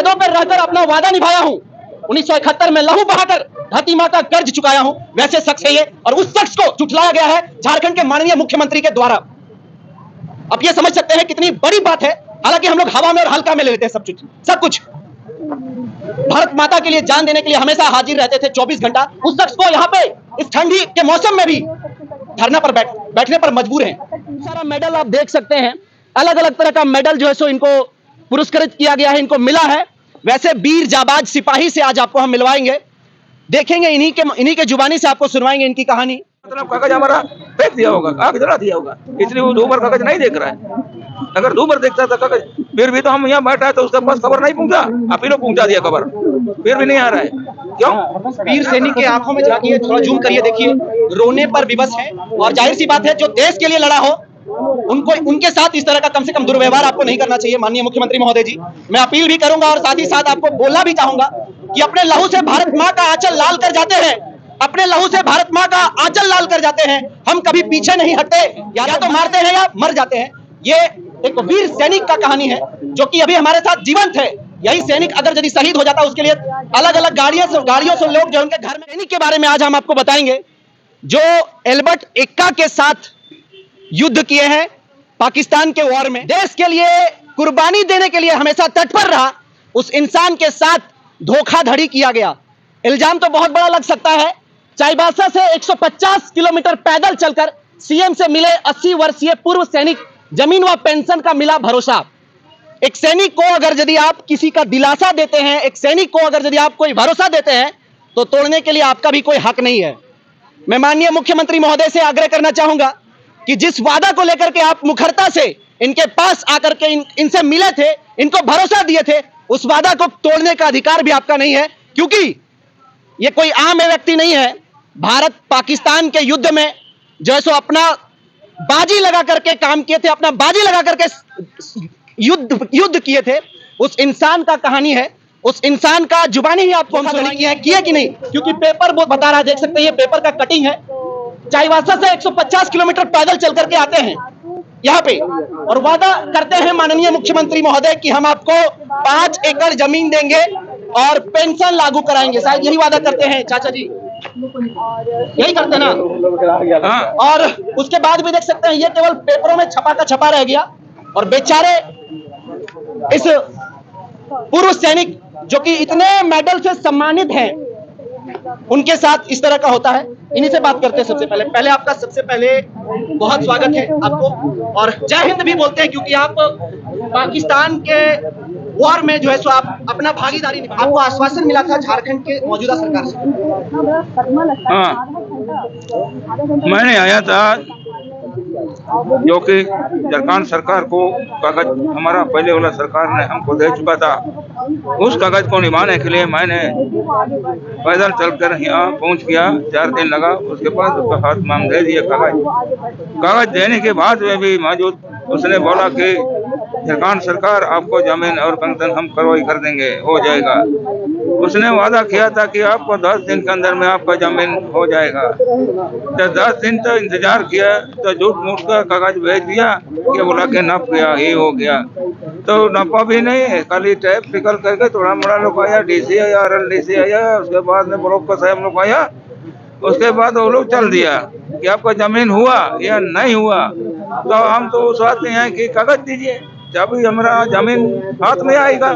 सरहदों पर रहकर अपना वादा निभाया हूं। 1971 में लहू बहाकर धरती मां का कर्ज चुकाया हूं, वैसे शख्स है ये, और उस शख्स को झुठलाया गया है झारखंड के माननीय मुख्यमंत्री के द्वारा। अब ये समझ सकते हैं कितनी बड़ी बात है। हालांकि हम लोग हवा में और हल्का में ले लेते हैं सब कुछ। भारत माता के लिए जान देने के लिए हमेशा हाजिर रहते थे 24 घंटा। उस शख्स को यहाँ पे इस ठंडी के मौसम में भी धरना पर बैठने पर मजबूर हैं। सारा मेडल आप देख सकते हैं, अलग अलग तरह का मेडल जो है सो इनको पुरस्कृत किया गया है, इनको मिला है। वैसे वीर जाबाज सिपाही से आज आपको हम मिलवाएंगे, देखेंगे इन्हीं के जुबानी से आपको सुनवाएंगे इनकी कहानी। मतलब कागज हमारा फेंक दिया होगा, आग जला दिया होगा, इसलिए वो दूर कागज नहीं देख रहा है। अगर दूर देखता था कागज, फिर भी तो हम यहाँ बैठा है तो उसके पास खबर नहीं पहुंचा, आप ही लोग पहुंचा दिया खबर, फिर भी नहीं आ रहा है। क्यों? वीर सैनिक के आंखों में झांकिए, थोड़ा जूम करिए, देखिए रोने पर विवश है। और जाहिर सी बात है, जो देश के लिए लड़ा हो उनके साथ इस तरह का कम से कम दुर्व्यवहार आपको नहीं करना चाहिए। माननीय मुख्यमंत्री महोदय जी, मैं अपील भी करूंगा और साथ ही साथ आपको बोलना भी चाहूंगा कि अपने लहू से भारत माँ का आंचल लाल कर जाते हैं, अपने लहू से भारत माँ का आंचल लाल कर जाते हैं। हम कभी पीछे नहीं हटते, या तो मारते हैं या मर जाते हैं। ये एक वीर सैनिक का कहानी है जो कि अभी हमारे साथ जीवंत है। यही सैनिक अगर यदि शहीद हो जाता, उसके लिए अलग अलग गाड़ियों से लोग जो उनके घर में। सैनिक के बारे में आज हम आपको बताएंगे जो एल्बर्ट एक्का के साथ युद्ध किए हैं पाकिस्तान के वॉर में, देश के लिए कुर्बानी देने के लिए हमेशा तत्पर रहा। उस इंसान के साथ धोखाधड़ी किया गया। इल्जाम तो बहुत बड़ा लग सकता है। चाईबासा से 150 किलोमीटर पैदल चलकर सीएम से मिले 80 वर्षीय पूर्व सैनिक, जमीन व पेंशन का मिला भरोसा। एक सैनिक को अगर यदि आप किसी का दिलासा देते हैं, एक सैनिक को अगर यदि आप कोई भरोसा देते हैं, तो तोड़ने के लिए आपका भी कोई हक नहीं है। मैं माननीय मुख्यमंत्री महोदय से आग्रह करना चाहूंगा कि जिस वादा को लेकर के आप मुखरता से इनके पास आकर के इनसे मिले थे, इनको भरोसा दिए थे, उस वादा को तोड़ने का अधिकार भी आपका नहीं है, क्योंकि ये कोई आम व्यक्ति नहीं है। भारत पाकिस्तान के युद्ध में जो है सो अपना बाजी लगा करके काम किए थे, अपना बाजी लगा करके युद्ध किए थे। उस इंसान का कहानी है, उस इंसान का जुबानी ही आपको हम सुनाएंगे है किया कि नहीं, क्योंकि पेपर बहुत बता रहा है। देख सकते हैं ये पेपर का कटिंग है। चाईबासा से 150 किलोमीटर पैदल चल करके आते हैं यहाँ पे और वादा करते हैं माननीय मुख्यमंत्री महोदय कि हम आपको 5 एकड़ जमीन देंगे और पेंशन लागू कराएंगे। शायद यही वादा करते हैं चाचा जी, यही करते ना। हाँ। और उसके बाद भी देख सकते हैं ये केवल पेपरों में छपा का छपा रह गया। और बेचारे इस पूर्व सैनिक जो कि इतने मेडल से सम्मानित हैं, उनके साथ इस तरह का होता है। इन्हीं से बात करते हैं। सबसे पहले आपका सबसे पहले बहुत स्वागत है आपको, और जय हिंद भी बोलते हैं, क्योंकि आप पाकिस्तान के वॉर में जो है सो आप अपना भागीदारी, आपको आश्वासन मिला था झारखंड के मौजूदा सरकार से। हाँ, मैंने आया था जो कि झारखंड सरकार को कागज हमारा पहले वाला सरकार ने हमको दे चुका था, उस कागज को निभाने के लिए मैंने पैदल चलकर यहाँ पहुँच गया। 4 दिन लगा, उसके बाद उसका हाथ मांग दे दिया कागज देने के बाद में भी मौजूद उसने बोला कि झारखंड सरकार आपको जमीन और पेंशन हम करवाई कर देंगे, हो जाएगा। उसने वादा किया था कि आपको 10 दिन के अंदर में आपका जमीन हो जाएगा। तो 10 दिन तो इंतजार किया, तो झूठ मूठ का कागज भेज दिया कि बोला कि नप गया, ये हो गया। तो नपा भी नहीं, खाली टैप निकल करके थोड़ा मोड़ा लोग आया, डीसी आया, RLDC आया, उसके बाद में ब्लॉक का साहब लोग आया। उसके बाद वो लोग चल दिया कि आपका जमीन हुआ या नहीं हुआ। तो हम तो उस बात में हैं कि कागज दीजिए, जब हमारा जमीन हाथ में आएगा।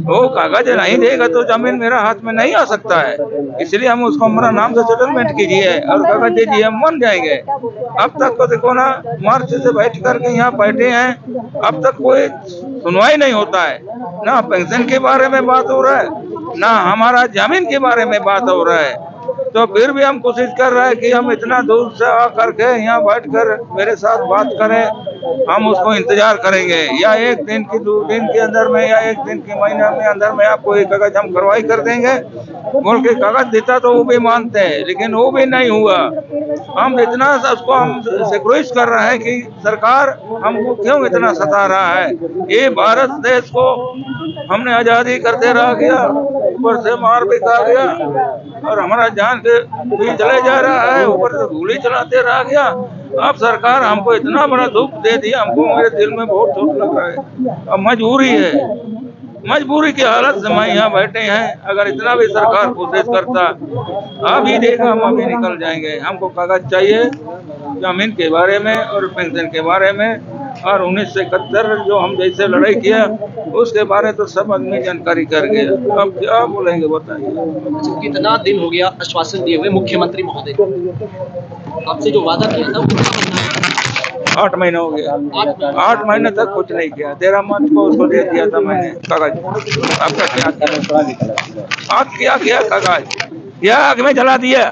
वो कागज नहीं देगा तो जमीन मेरा हाथ में नहीं आ सकता है, इसलिए हम उसको हमारा नाम से सेटलमेंट कीजिए और कागज दीजिए, हम मान जाएंगे। अब तक तो देखो ना, मार्च से बैठ करके यहाँ बैठे हैं, अब तक कोई सुनवाई नहीं होता है। ना पेंशन के बारे में बात हो रहा है, ना हमारा जमीन के बारे में बात हो रहा है। तो फिर भी हम कोशिश कर रहे हैं कि हम इतना दूर से आ करके यहाँ बैठकर मेरे साथ बात करें, हम उसको इंतजार करेंगे, या 1 दिन की 2 दिन के अंदर में या 1 दिन के महीने में अंदर में आपको एक कागज हम करवाई कर देंगे बोल के कागज देता तो वो भी मानते हैं, लेकिन वो भी नहीं हुआ। हम इतना उसको हम सिक्योरिश कर रहे हैं कि सरकार हमको क्यों इतना सता रहा है। ये भारत देश को हमने आज़ादी करते रह गया, ऊपर से मार भी खा गया और हमारा जान के भी चले जा रहा है, ऊपर से गोली चलाते रह गया। अब सरकार हमको इतना बड़ा दुख दे दिया, हमको मेरे दिल में बहुत दुख लग रहा है। अब मजबूरी की हालत से मैं यहाँ बैठे हैं। अगर इतना भी सरकार कोशिश करता, अभी देखा हम अभी निकल जाएंगे। हमको कागज चाहिए जमीन के बारे में और पेंशन के बारे में, और 1971 जो हम जैसे लड़ाई किया उसके बारे तो सब आदमी जानकारी कर गया। अब क्या बोलेंगे बताइए। कितना दिन हो गया आश्वासन दिए हुए मुख्यमंत्री महोदय को? आपसे जो वादा किया था वो कितना बनता है? 8 महीने हो गया। 8 महीने तक कुछ नहीं किया। 13 मार्च को उसको दे दिया था मैंने कागज। आपका क्या किया? आप क्या किया? कागज या आग में जला दिया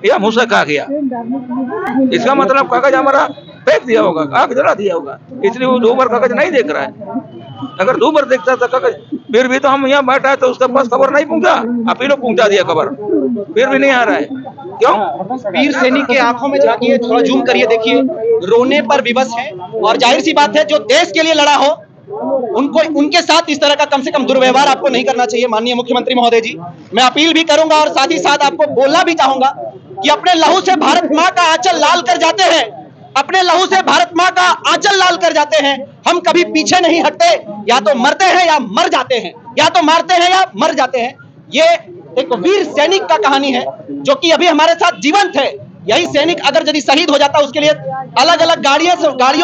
या मुँह से खा गया। इसका मतलब कागज हमारा फेंक दिया होगा, आग जला दिया होगा, इसलिए वो 2 बार कागज नहीं देख रहा है। अगर 2 बार देखता था कागज, फिर भी तो हम यहाँ बैठा है तो उसके पास खबर नहीं पहुंचा। आप ही लोग पहुंचा दिया खबर, फिर भी नहीं आ रहा है। क्यों? वीर सैनिक के आंखों में झांकिए, थोड़ा जूम करिए, देखिए रोने पर विवश है। और जाहिर सी बात है, जो देश के लिए लड़ा हो उनको, उनके साथ इस तरह का कम से कम दुर्व्यवहार आपको नहीं करना चाहिए माननीय मुख्यमंत्री महोदय जी। मैं अपील भी करूंगा और साथ ही साथ आपको बोलना भी चाहूंगा कि अपने लहू से भारत माँ का आंचल लाल कर जाते हैं, अपने लहू से भारत माँ का आंचल लाल कर जाते हैं। हम कभी पीछे नहीं हटते, या तो मरते हैं या मर जाते हैं, या तो मारते हैं या मर जाते हैं। ये एक वीर सैनिक का कहानी है जो कि अभी हमारे साथ जीवंत है। यही सैनिक अगर यदि शहीद हो जाता, उसके लिए अलग अलग गाड़ियों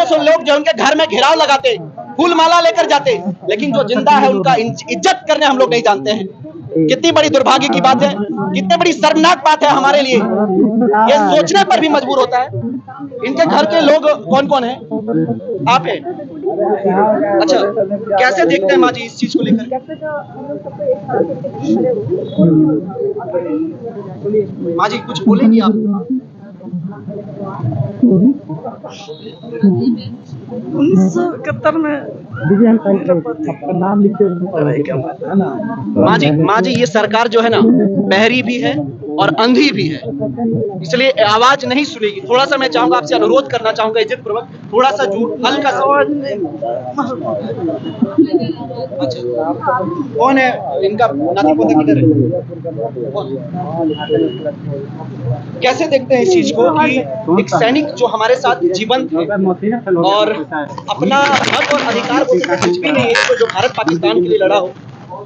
से लोग जो उनके घर में घेराव लगाते, फूल माला लेकर जाते, लेकिन जो जिंदा है उनका इज्जत करने हम लोग नहीं जानते हैं। कितनी बड़ी दुर्भाग्य की बात है, कितनी बड़ी शर्मनाक बात है हमारे लिए। ये सोचने पर भी मजबूर होता है। इनके घर के लोग कौन कौन हैं? आप हैं? अच्छा, कैसे देखते हैं माँ जी इस चीज को लेकर? माँ जी कुछ बोलेंगी आप? 1971 में माँ जी ये सरकार जो है ना, बहरी भी है और अंधी भी है, इसलिए आवाज नहीं सुनेगी। थोड़ा सा मैं चाहूंगा, आपसे अनुरोध करना चाहूंगा इज्जत पूर्वक, थोड़ा सा झूठ, हल्का सा। अच्छा, कौन है इनका नाती पोता? किधर है? कैसे देखते हैं इस चीज को कि एक सैनिक जो हमारे साथ जीवंत है और अपना हक और अधिकार को कुछ भी नहीं है, जो भारत पाकिस्तान के लिए लड़ा हो,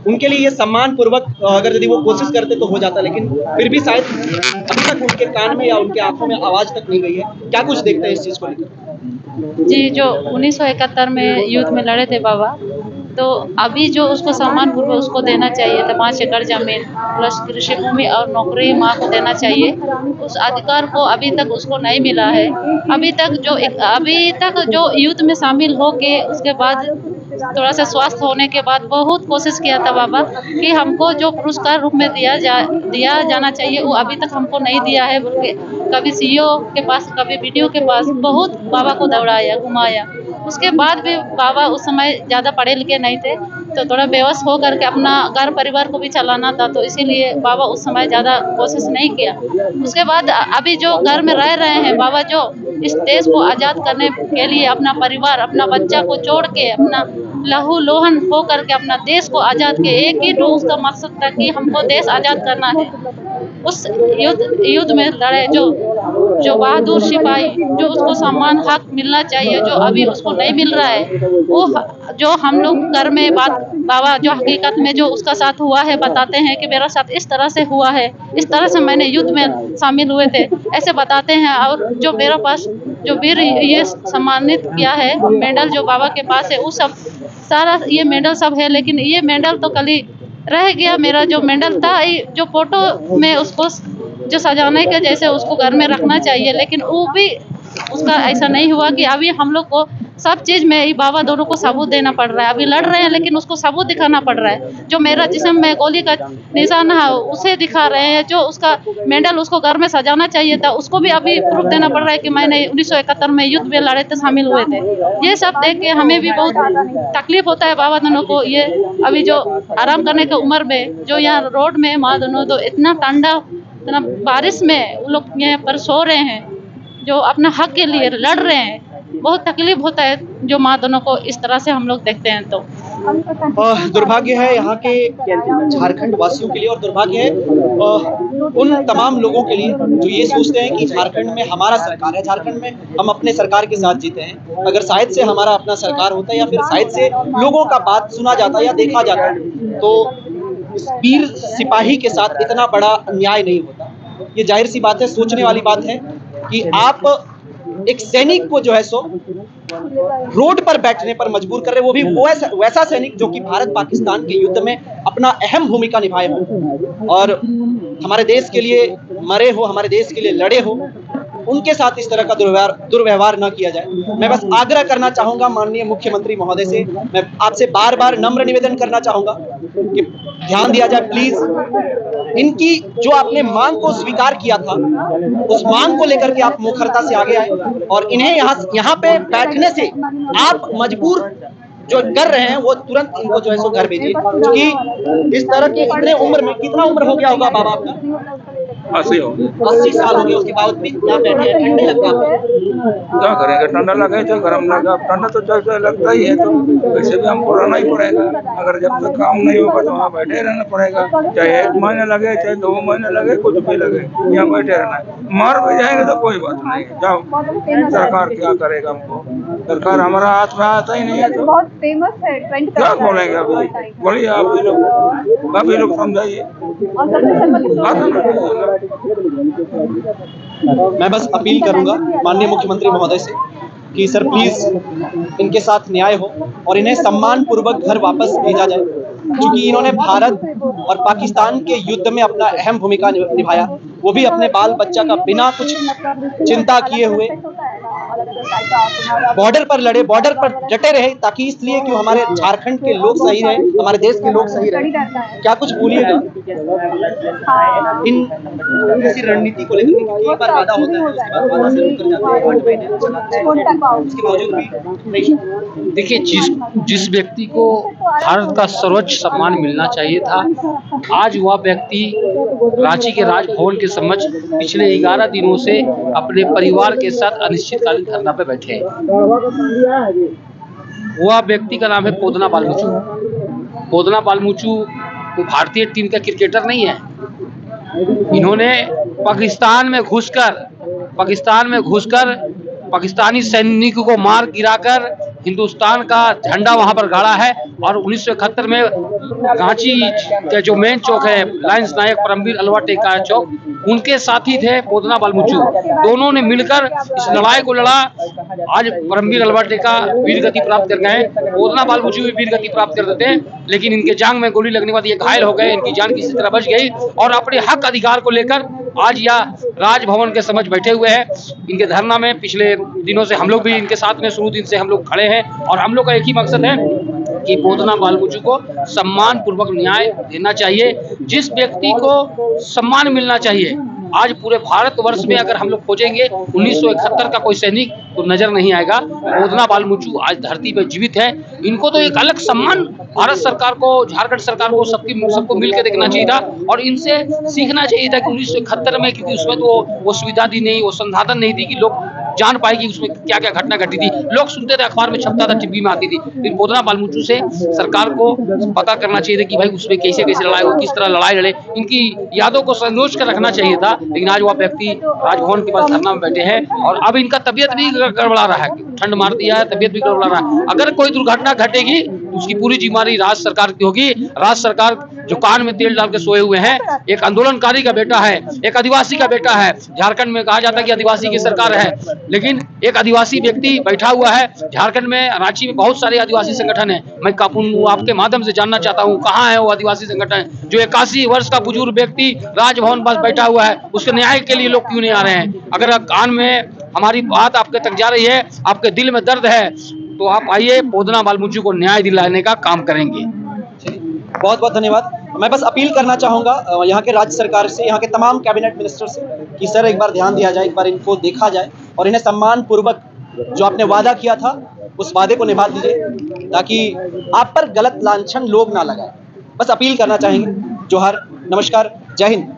उनके लिए ये सम्मान पूर्वक अगर यदि वो कोशिश करते तो हो जाता, लेकिन फिर भी शायद अभी तक उनके कान में या उनके आंखों में आवाज तक नहीं गई है। क्या कुछ देखते हैं इस चीज को लेकर? जी, जो 1971 में युद्ध में लड़े थे बाबा, तो अभी जो उसको सम्मान पूर्वक उसको देना चाहिए था 5 एकड़ जमीन प्लस कृषि भूमि और नौकरी माँ को देना चाहिए। उस अधिकार को अभी तक उसको नहीं मिला है। अभी तक जो युद्ध में शामिल हो के उसके बाद थोड़ा सा स्वस्थ होने के बाद बहुत कोशिश किया था बाबा कि हमको जो पुरस्कार रूप में दिया जाना चाहिए, वो अभी तक हमको नहीं दिया है। कभी सीईओ के पास, कभी बीडीओ के पास बहुत बाबा को दौड़ाया, घुमाया। उसके बाद भी बाबा उस समय ज़्यादा पढ़े लिखे नहीं थे, तो थोड़ा बेबस हो करके अपना घर परिवार को भी चलाना था, तो इसीलिए बाबा उस समय ज़्यादा कोशिश नहीं किया। उसके बाद अभी जो घर में रह रहे हैं बाबा, जो इस देश को आज़ाद करने के लिए अपना परिवार, अपना बच्चा को छोड़ के, अपना लहू लोहन हो करके अपना देश को आज़ाद के, एक ही तो उसका मकसद था कि हमको देश आज़ाद करना है। उस युद्ध में लड़े जो बहादुर सिपाही, जो उसको सम्मान हक मिलना चाहिए, जो अभी उसको नहीं मिल रहा है, वो जो हम लोग घर में बाबा जो हकीकत में जो उसका साथ हुआ है बताते हैं कि मेरा साथ इस तरह से हुआ है, इस तरह से मैंने युद्ध में शामिल हुए थे, ऐसे बताते हैं। और जो मेरे पास जो वीर ये सम्मानित किया है मेडल जो बाबा के पास है, वो सब सारा ये मेडल सब है, लेकिन ये मेडल तो कल ही रह गया। मेरा जो मेडल था, जो फोटो में उसको जो सजाने के जैसे उसको घर में रखना चाहिए, लेकिन वो भी उसका ऐसा नहीं हुआ कि अभी हम लोग को सब चीज़ में ही बाबा दोनों को सबूत देना पड़ रहा है। अभी लड़ रहे हैं लेकिन उसको सबूत दिखाना पड़ रहा है। जो मेरा जिस्म में गोली का निशान है उसे दिखा रहे हैं, जो उसका मेडल उसको घर में सजाना चाहिए था उसको भी अभी प्रूफ देना पड़ रहा है कि मैंने 1971 में युद्ध में लड़े थे, शामिल हुए थे। ये सब देख के हमें भी बहुत तकलीफ होता है बाबा दोनों को। ये अभी जो आराम करने की उम्र में जो यहाँ रोड में माँ दोनों तो इतना ठंडा, इतना बारिश में वो लोग यहाँ पर सो रहे हैं, जो अपना हक के लिए लड़ रहे हैं। बहुत तकलीफ होता है जो माँ दोनों को इस तरह से हम लोग देखते हैं तो। दुर्भाग्य है यहाँ के झारखंड वासियों के लिए, और दुर्भाग्य है उन तमाम लोगों के लिए जो ये सोचते हैं कि झारखंड में हमारा सरकार है, झारखंड में हम अपने सरकार के साथ जीते हैं। अगर शायद से हमारा अपना सरकार होता या फिर शायद से लोगों का बात सुना जाता या देखा जाता तो इस वीर सिपाही के साथ इतना बड़ा अन्याय नहीं होता। ये जाहिर सी बात है, सोचने वाली बात है कि आप एक सैनिक को जो है सो रोड पर बैठने पर मजबूर कर रहे, वो भी वैसा सैनिक जो कि भारत पाकिस्तान के युद्ध में अपना अहम भूमिका निभाए हो और हमारे देश के लिए मरे हो, हमारे देश के लिए लड़े हो, उनके साथ इस तरह का दुर्व्यवहार न किया जाए। मैं बस आग्रह करना चाहूंगा माननीय मुख्यमंत्री महोदय से, मैं आपसे बार बार नम्र निवेदन करना चाहूंगा कि ध्यान दिया जाए प्लीज। इनकी जो आपने मांग को स्वीकार किया था, उस मांग को लेकर के आप मुखरता से आगे आए और इन्हें यहाँ पे बैठने से आप मजबूर जो कर रहे हैं वो तुरंत इनको जो है सो घर भेजिए, क्योंकि इस तरह के इतने उम्र में, कितना उम्र हो गया होगा बाबा आपका? 80 साल हो गए, उसके बाद भी यहाँ बैठे हैं, ठंडे लगता है? क्या करेंगे, ठंडा लगे चाहे गर्म लगे, ठंडा तो चाहे लगता ही है, तो वैसे भी हमको रहना ही पड़ेगा। अगर जब तक काम नहीं होगा तो वहाँ बैठे रहना पड़ेगा, चाहे 1 महीने लगे चाहे 2 महीने लगे, कुछ भी लगे, यहाँ बैठे रहना है। मर भी जाएंगे तो कोई बात नहीं, जाओ, सरकार क्या करेगा हमको, सरकार हमारा हाथ में आता ही नहीं है तो बहुत फेमस है, क्या बोलेंगे अभी? बोलिए आप ही लोग समझाइए। मैं बस अपील करूंगा माननीय मुख्यमंत्री महोदय से कि सर प्लीज इनके साथ न्याय हो और इन्हें सम्मान पूर्वक घर वापस भेजा जाए, क्योंकि इन्होंने भारत और पाकिस्तान के युद्ध में अपना अहम भूमिका निभाया, वो भी अपने बाल बच्चा का बिना कुछ चिंता किए हुए बॉर्डर पर लड़े, बॉर्डर पर डटे रहे, ताकि इसलिए कि हमारे झारखंड के लोग सही रहे, हमारे देश के लोग सही रहे। क्या कुछ बोलिएगा इन जैसी रणनीति को लेकर? क्योंकि एक बार वादा होता है, उसके बाद वादा से मुकर जाते हैं, 8 महीने चलाते हैं, उसके बावजूद भी नहीं। देखिए, जिस व्यक्ति को भारत का सर्वोच्च सम्मान मिलना चाहिए था, आज वह व्यक्ति रांची के राजभवन के समक्ष पिछले 11 दिनों से अपने परिवार के साथ अनिश्चितकालीन धरना पे बैठे हैं। वह व्यक्ति का नाम है पोदना बालमुचू। पोदना बालमुचू कोई भारतीय टीम का क्रिकेटर नहीं है। इन्होंने पाकिस्तान में घुसकर पाकिस्तानी सैनिकों को मार गिराकर हिंदुस्तान का झंडा वहां पर गाड़ा है, और 1971 में रांची के जो मेन चौक है, लायंस नायक परमवीर अलवा टेका चौक, उनके साथी थे पोदना बालमुचू। दोनों ने मिलकर इस लड़ाई को लड़ा। आज परमवीर अलवा टेका वीर गति प्राप्त कर गए, पोदना बालमुचू भी वीर गति प्राप्त कर देते हैं, लेकिन इनके जांग में गोली लगने के बाद ये घायल हो गए, इनकी जान किसी तरह बच गई और अपने हक अधिकार को लेकर आज यह राजभवन के समक्ष बैठे हुए हैं। इनके धरना में पिछले दिनों से हम लोग भी इनके साथ में शुरू दिन से हम लोग खड़े हैं, और हम लोग का एक ही मकसद है कि पोदना बालमुचू को सम्मान पूर्वक न्याय देना चाहिए। जिस व्यक्ति को सम्मान मिलना चाहिए, आज पूरे भारतवर्ष में अगर हम लोग खोजेंगे 1971 का कोई सैनिक तो नजर नहीं आएगा। पोदना बालमुचू आज धरती पर जीवित है। इनको तो एक अलग सम्मान भारत सरकार को, झारखंड सरकार को, सबको मिलकर देखना चाहिए था और इनसे सीखना चाहिए था कि 1971 में, क्योंकि उसमें तो वो सुविधा दी नहीं, वो संसाधन नहीं थी कि लोग जान पाए कि उसमें क्या क्या घटना घटी थी। लोग सुनते थे, अखबार में छपता था, टीवी में आती थी। लेकिन पोदना बालमुचू से सरकार को पता करना चाहिए था कि भाई उसमें कैसे कैसे लड़ाई हो, किस तरह लड़ाई लड़े, इनकी यादों को संजोच कर रखना चाहिए था। लेकिन आज वह व्यक्ति राजभवन के पास धरना में बैठे हैं और अब इनका तबियत भी गड़बड़ा रहा है, ठंड मार दिया है, तबियत भी गड़बड़ा रहा है। अगर कोई दुर्घटना घटेगी तो उसकी पूरी जिम्मेदारी राज्य सरकार की होगी। राज्य सरकार जो कान में तेल डाल के सोए हुए हैं, एक आंदोलनकारी का बेटा है, एक आदिवासी का बेटा है। झारखंड में कहा जाता है कि आदिवासी की सरकार है, लेकिन एक आदिवासी व्यक्ति बैठा हुआ है। झारखंड में, रांची में बहुत सारे आदिवासी संगठन है। मैं आपके माध्यम से जानना चाहता हूँ, कहाँ है वो आदिवासी संगठन जो 81 वर्ष का बुजुर्ग व्यक्ति राजभवन पास बैठा हुआ है, उसके न्याय के लिए लोग क्यों नहीं आ रहे हैं? अगर कान में हमारी बात आपके तक जा रही है, आपके दिल में दर्द है, तो आप आइए, पोदना बालमुचू को न्याय दिलाने का काम करेंगे। बहुत बहुत धन्यवाद। मैं बस अपील करना चाहूँगा यहाँ के राज्य सरकार से, यहाँ के तमाम कैबिनेट मिनिस्टर से कि सर एक बार ध्यान दिया जाए, एक बार इनको देखा जाए और इन्हें सम्मान पूर्वक जो आपने वादा किया था उस वादे को निभा दीजिए, ताकि आप पर गलत लांछन लोग ना लगाए। बस अपील करना चाहेंगे। जोहार, नमस्कार, जय हिंद।